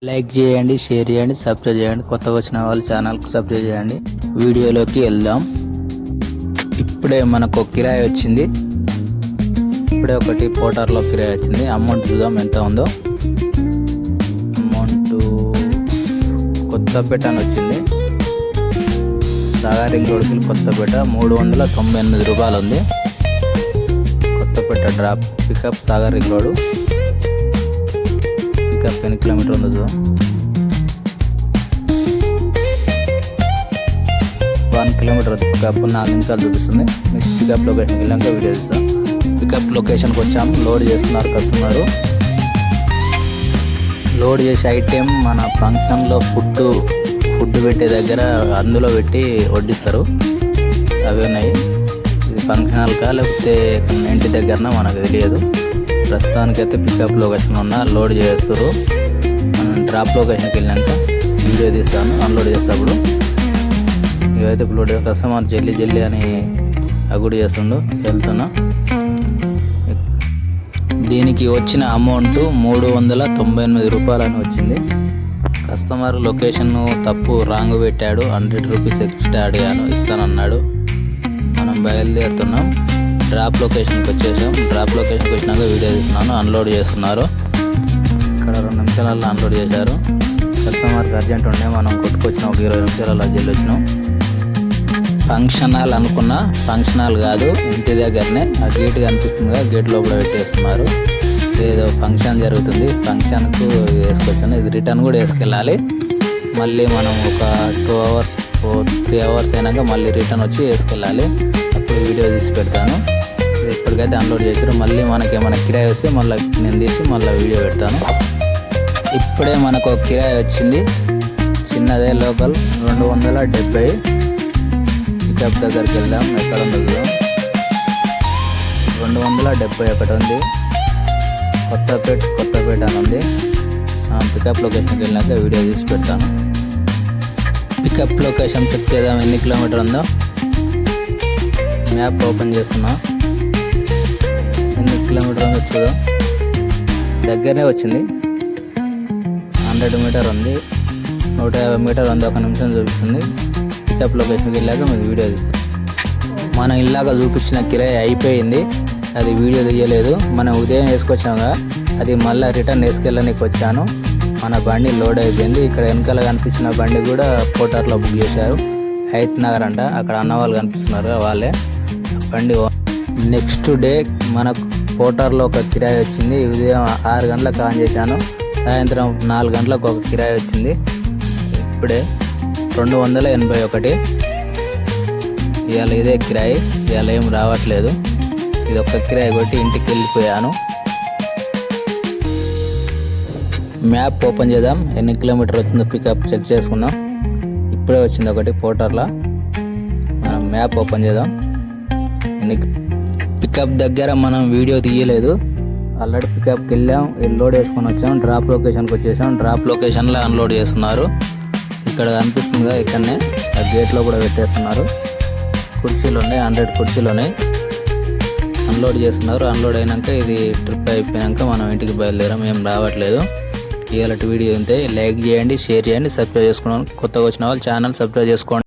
Like చేయండి, share చేయండి, subscribe చేయండి. కొత్తగా వచ్చిన వాళ్ళు ఛానల్కి సబ్స్క్రైబ్ చేయండి. వీడియోలోకి వెళ్దాం. ఇప్పుడే మనకు కిరాయి వచ్చింది. ఇప్పుడే ఒకటి పోటార్లో కిరాయి వచ్చింది. అమౌంట్ చూద్దాం ఎంత ఉందో. అమౌంట్ కొత్తపేట అని వచ్చింది. సాగర్ రింగ్ రోడ్కి కొత్తపేట 398 రూపాయలు ఉంది. Kothapeta drop pickup Sagar ring road. Pickup ఎన్ని కిలోమీటర్ ఉందో చూద్దాం. 1 కిలోమీటర్ పికప్ 4 నిమిషాలు చూపిస్తుంది. మీకు పికప్ లొకేషన్కి వెళ్ళాక వీడియో తీస్తాం. పికప్ లొకేషన్కి వచ్చాము. లోడ్ చేస్తున్నారు కస్టమరు. లోడ్ చేసే ఐటెం మన ఫంక్షన్లో ఫుడ్ పెట్టే దగ్గర అందులో పెట్టి వడ్డిస్తారు. అవి ఉన్నాయి. ఇది ఫంక్షన్ హాల్కా లేకపోతే ఇంటి దగ్గరన మనకు తెలియదు. ప్రస్తుతానికైతే పికప్ లొకేషన్ ఉన్న లోడ్ చేస్తారు. మనం డ్రాప్ లొకేషన్కి వెళ్ళాక వీడియో తీస్తాను. అన్లోడ్ చేసేటప్పుడు ఇవైతే లోడ్ కస్టమర్ జల్లి అని అగుడు చేస్తుండు. వెళ్తున్నా. దీనికి వచ్చిన అమౌంట్ 398 రూపాయలు అని వచ్చింది. కస్టమర్ లొకేషన్ తప్పు రాంగ్ పెట్టాడు. 100 రూపీస్ ఎక్స్ట్రా ఇస్తానన్నాడు. మనం బయలుదేరుతున్నాం. డ్రాప్ లొకేషన్కి వచ్చేసాం. డ్రాప్ లొకేషన్కి వచ్చినాక వీడియో తీస్తున్నాను. అన్లోడ్ చేస్తున్నారు. ఇక్కడ 2 నిమిషాలలో అన్లోడ్ చేశారు. కస్టమర్కి అర్జెంట్ ఉండే మనం కొట్టుకొచ్చినాం. ఒక 20 నిమిషాలలో జల్లి వచ్చినాం. ఫంక్షన్ హాల్ అనుకున్నా, ఫంక్షన్ హాల్ కాదు, ఇంటి దగ్గరనే. ఆ గేట్ కనిపిస్తుంది కదా, గేట్ లోపల పెట్టేస్తున్నారు. ఏదో ఫంక్షన్ జరుగుతుంది. ఫంక్షన్కు వేసుకొచ్చాను. ఇది రిటర్న్ కూడా వేసుకెళ్ళాలి. మళ్ళీ మనం ఒక 2 అవర్స్ 3 అవర్స్ అయినాక మళ్ళీ రిటర్న్ వచ్చి వేసుకెళ్ళాలి. అప్పుడు వీడియో తీసి పెడతాను. ఇప్పటికైతే అన్లోడ్ చేశారు. మళ్ళీ మనకి ఏమైనా కిరాయి వస్తే మళ్ళీ నేను తీసి మళ్ళీ వీడియో పెడతాను. ఇప్పుడే మనకు ఒక కిరాయి వచ్చింది. చిన్నదే లోకల్ 270. పికప్ దగ్గరికి వెళ్దాం. ఎక్కడ ఉందో చూద్దాం. 271 ఉంది. కొత్తపేట అని ఉంది. పికప్ లొకేషన్కి వెళ్ళాక వీడియో తీసి పెడతాను. పికప్ లొకేషన్ చెక్ చేద్దాం ఎన్ని కిలోమీటర్ ఉందో. మ్యాప్ ఓపెన్ చేస్తున్నా. ఎన్ని కిలోమీటర్ ఉందో చూద్దాం. దగ్గరనే వచ్చింది. 100 మీటర్ ఉంది. 150 మీటర్ ఉంది. 1 నిమిషం చూపిస్తుంది. పికప్ లొకేషన్కి వెళ్ళాక మీకు వీడియో తీస్తాం. మనం ఇలాగ చూపించిన కిరాయి అయిపోయింది. అది వీడియో తీయలేదు. మనం ఉదయం వేసుకొచ్చాముగా, అది మళ్ళీ రిటర్న్ వేసుకెళ్ళడానికి వచ్చాను. మన బండి లోడ్ అయిపోయింది. ఇక్కడ వెనకాల కనిపించిన బండి కూడా పోటార్లో బుక్ చేశారు. హైత్ నగర్ అంట. అక్కడ అన్నవాళ్ళు కనిపిస్తున్నారు, వాళ్ళే బండి. నెక్స్ట్ డే మనకు పోటార్లో ఒక కిరాయి వచ్చింది. ఉదయం 6 గంటలకు ఆన్ చేశాను. సాయంత్రం 4 గంటలకు ఒక కిరాయి వచ్చింది. ఇప్పుడే 281. ఇవాళ ఇదే కిరాయి. ఇవాళ ఏం రావట్లేదు. ఇది ఒక్క కిరాయి కొట్టి ఇంటికి వెళ్ళిపోయాను. మ్యాప్ ఓపెన్ చేద్దాం. ఎన్ని కిలోమీటర్ వచ్చిందో పికప్ చెక్ చేసుకుందాం. ఇప్పుడే వచ్చింది ఒకటి పోటార్లో. మనం మ్యాప్ ఓపెన్ చేద్దాం. పికప్ దగ్గర మనం వీడియో తీయలేదు. ఆల్రెడీ పికప్కి వెళ్ళాం. లోడ్ వేసుకొని వచ్చాం. డ్రాప్ లొకేషన్కి వచ్చేసాం. డ్రాప్ లొకేషన్లో అన్లోడ్ చేస్తున్నారు. ఇక్కడ కనిపిస్తుందిగా, ఇక్కడనే ఆ గేట్లో కూడా పెట్టేస్తున్నారు. కుర్చీలు ఉన్నాయి. 100 కుర్చీలు ఉన్నాయి. అన్లోడ్ చేస్తున్నారు. అన్లోడ్ అయినాక ఇది ట్రిప్ అయిపోయాక మనం ఇంటికి బయలుదేరాం. ఏం రావట్లేదు. ఇవాళ వీడియో అంతే. లైక్ చేయండి, షేర్ చేయండి, సబ్స్క్రైబ్ చేసుకోండి. కొత్తగా వచ్చిన వాళ్ళు ఛానల్ సబ్స్క్రైబ్ చేసుకోండి.